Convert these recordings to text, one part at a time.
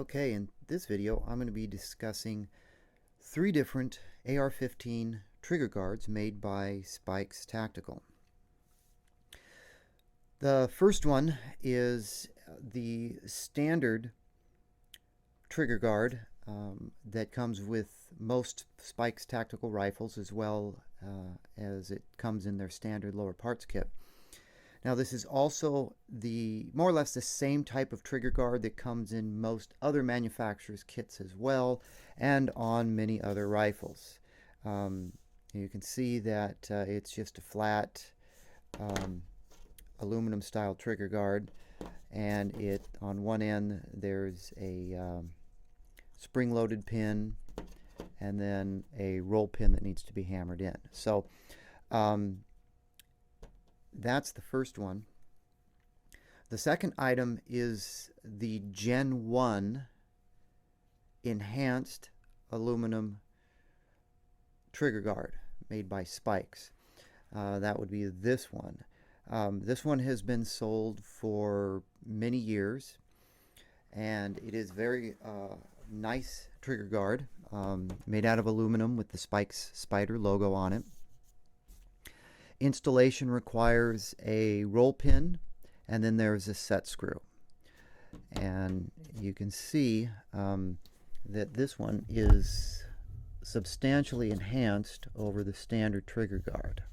Okay, in this video I'm going to be discussing three different AR-15 trigger guards made by Spikes Tactical. The first one is the standard trigger guard that comes with most Spikes Tactical rifles, as well as it comes in their standard lower parts kit. Now, this is also more or less the same type of trigger guard that comes in most other manufacturers' kits as well, and on many other rifles. You can see that it's just a flat aluminum style trigger guard, and on one end there's a spring-loaded pin and then a roll pin that needs to be hammered in. So that's the first one. The second item is the Gen 1 enhanced aluminum trigger guard made by Spikes. That would be this one. This one has been sold for many years, and it is very nice trigger guard, made out of aluminum with the Spikes Spider logo on it. Installation requires a roll pin, and then there's a set screw. And you can see that this one is substantially enhanced over the standard trigger guard.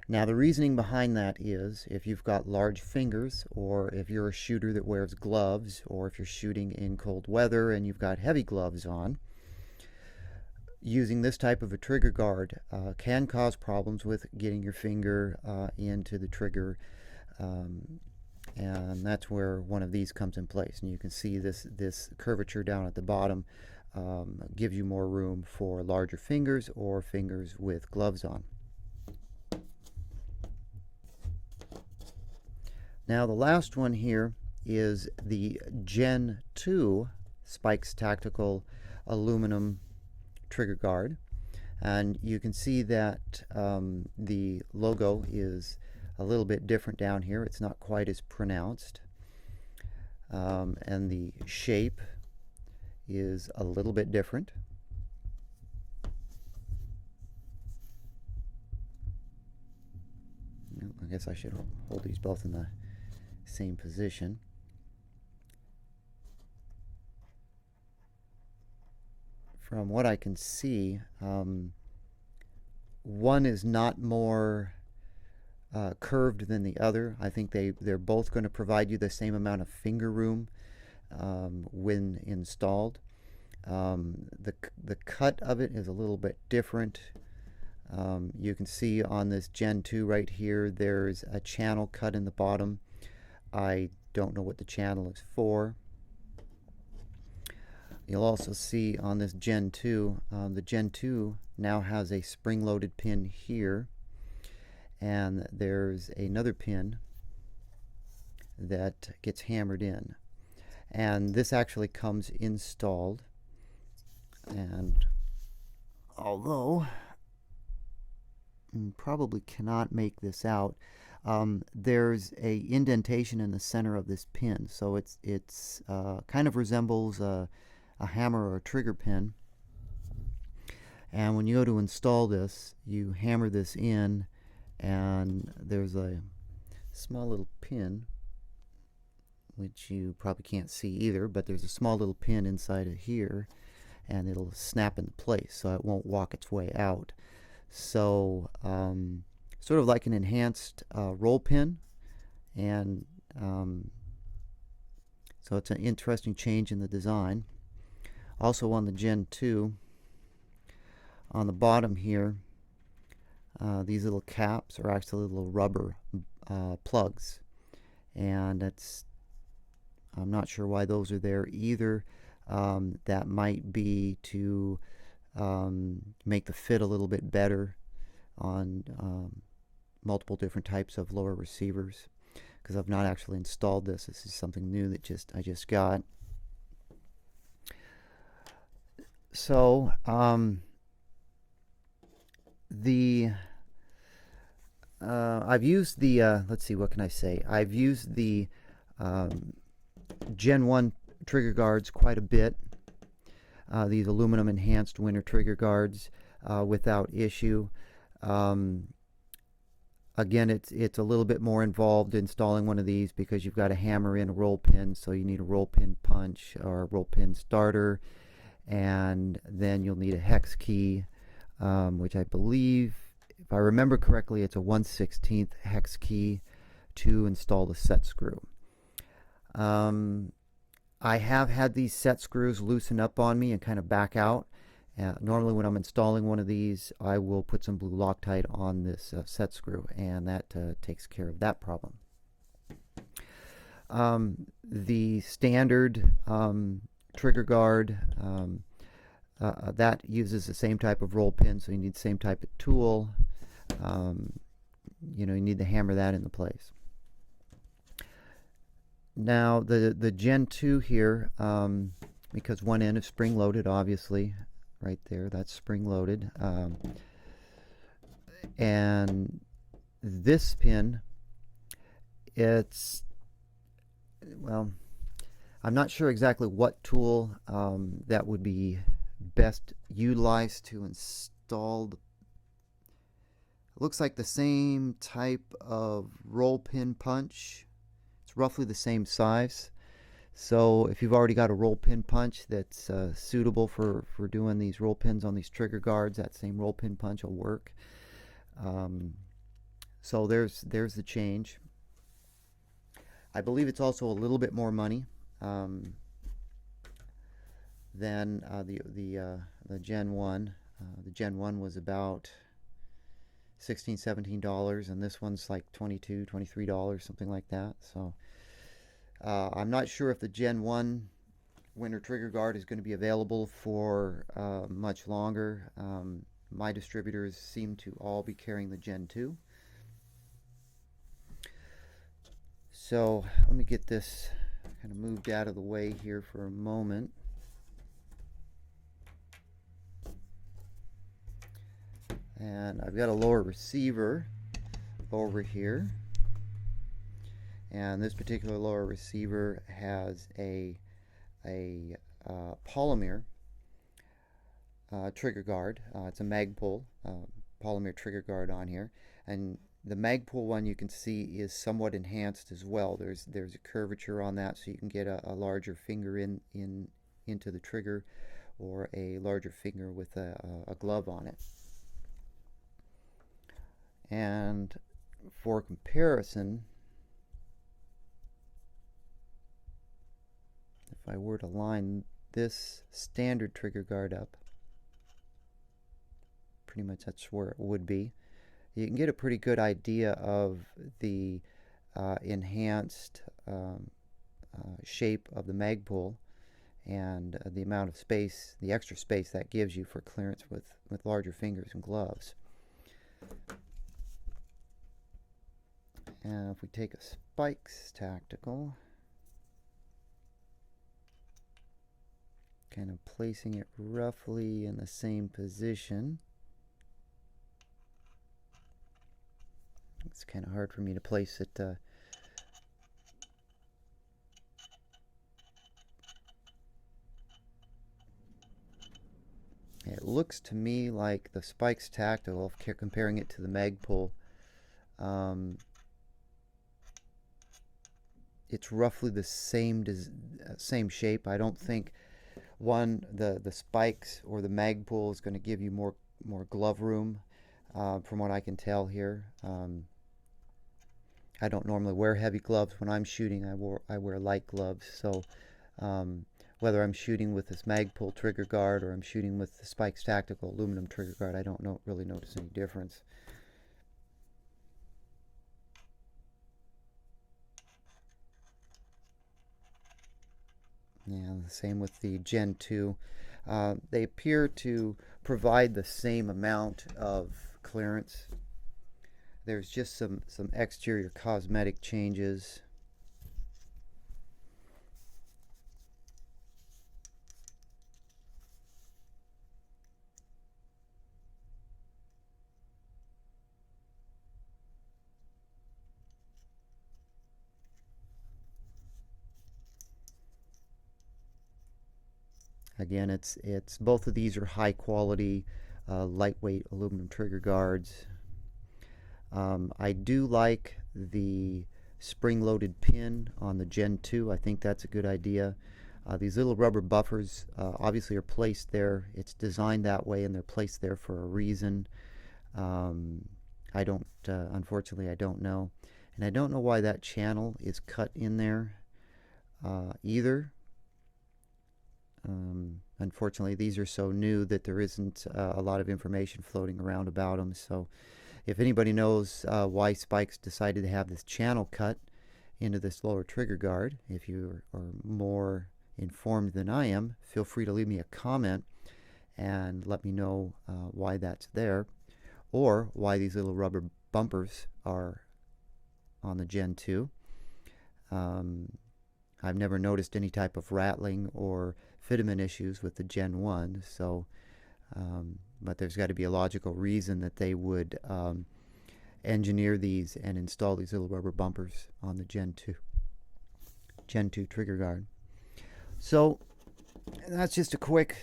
Now, the reasoning behind that is if you've got large fingers, or if you're a shooter that wears gloves, or if you're shooting in cold weather and you've got heavy gloves on, using this type of a trigger guard can cause problems with getting your finger into the trigger, and that's where one of these comes in place. And you can see this curvature down at the bottom gives you more room for larger fingers or fingers with gloves on. Now, the last one here is the Gen 2 Spikes Tactical aluminum trigger guard, and you can see that the logo is a little bit different down here. It's not quite as pronounced, and the shape is a little bit different. I guess I should hold these both in the same position. From what I can see, one is not more curved than the other. I think they're both going to provide you the same amount of finger room when installed. The cut of it is a little bit different. You can see on this Gen 2 right here, there's a channel cut in the bottom. I don't know what the channel is for. You'll also see on this Gen 2, the Gen 2 now has a spring-loaded pin here, and there's another pin that gets hammered in. And this actually comes installed, and although you probably cannot make this out, there's a indentation in the center of this pin, so it's kind of resembles a hammer or a trigger pin. And when you go to install this, you hammer this in, and there's a small little pin, which you probably can't see either, but there's a small little pin inside of here, and it'll snap into place so it won't walk its way out. So sort of like an enhanced roll pin, and so it's an interesting change in the design. Also on the Gen 2, on the bottom here, these little caps are actually little rubber plugs, and I'm not sure why those are there either. That might be to make the fit a little bit better on multiple different types of lower receivers, because I've not actually installed this. This is something new that I just got. So I've used the let's see, what can I say? I've used the Gen 1 trigger guards quite a bit. These aluminum enhanced winter trigger guards without issue. Again, it's a little bit more involved installing one of these because you've got to hammer in a roll pin, so you need a roll pin punch or a roll pin starter, and then you'll need a hex key, which I believe, if I remember correctly, it's a 1/16 hex key to install the set screw. I have had these set screws loosen up on me and kind of back out. Normally when I'm installing one of these, I will put some blue Loctite on this set screw, and that takes care of that problem. The standard trigger guard, that uses the same type of roll pin, so you need the same type of tool. You need to hammer that into place. Now the Gen 2 here, because one end is spring loaded, obviously, right there, that's spring loaded, and this pin, well, I'm not sure exactly what tool that would be best utilized to install. It looks like the same type of roll pin punch. Roughly the same size, so if you've already got a roll pin punch that's suitable for doing these roll pins on these trigger guards, that same roll pin punch will work. So there's the change. I believe it's also a little bit more money than the Gen 1. The Gen 1 was about $16-17, and this one's like $22-23, something like that. So I'm not sure if the Gen 1 winter trigger guard is going to be available for much longer. My distributors seem to all be carrying the Gen 2. So let me get this kind of moved out of the way here for a moment. And I've got a lower receiver over here, and this particular lower receiver has a polymer trigger guard. It's a Magpul polymer trigger guard on here, and the Magpul one you can see is somewhat enhanced as well. There's a curvature on that, so you can get a larger finger into the trigger, or a larger finger with a glove on it. And for comparison, if I were to line this standard trigger guard up, pretty much that's where it would be, you can get a pretty good idea of the enhanced shape of the Magpul, and the amount of space, the extra space that gives you for clearance with larger fingers and gloves. And if we take a Spikes Tactical, kind of placing it roughly in the same position. It's kind of hard for me to place it it looks to me like the Spikes Tactical, comparing it to the Magpul, it's roughly the same shape. I don't think the Spikes or the Magpul is going to give you more glove room, from what I can tell here. I don't normally wear heavy gloves when I'm shooting. I wear light gloves, so whether I'm shooting with this Magpul trigger guard or I'm shooting with the Spikes Tactical aluminum trigger guard, I don't really notice any difference. Yeah, the same with the Gen 2. They appear to provide the same amount of clearance. There's just some exterior cosmetic changes. Again, it's both of these are high quality, lightweight aluminum trigger guards. I do like the spring-loaded pin on the Gen 2. I think that's a good idea. These little rubber buffers obviously are placed there. It's designed that way, and they're placed there for a reason. I don't, unfortunately, I don't know. And I don't know why that channel is cut in there either. Unfortunately, these are so new that there isn't a lot of information floating around about them. So if anybody knows why Spikes decided to have this channel cut into this lower trigger guard, if you are more informed than I am, feel free to leave me a comment and let me know why that's there, or why these little rubber bumpers are on the Gen 2. I've never noticed any type of rattling or fitment issues with the Gen 1, so but there's got to be a logical reason that they would engineer these and install these little rubber bumpers on the Gen 2 trigger guard. So that's just a quick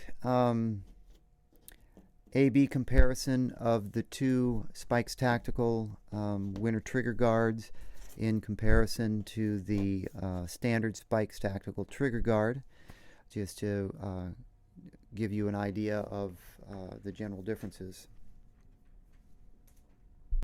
A/B comparison of the two Spikes Tactical winter trigger guards in comparison to the standard Spikes Tactical trigger guard, just to give you an idea of the general differences.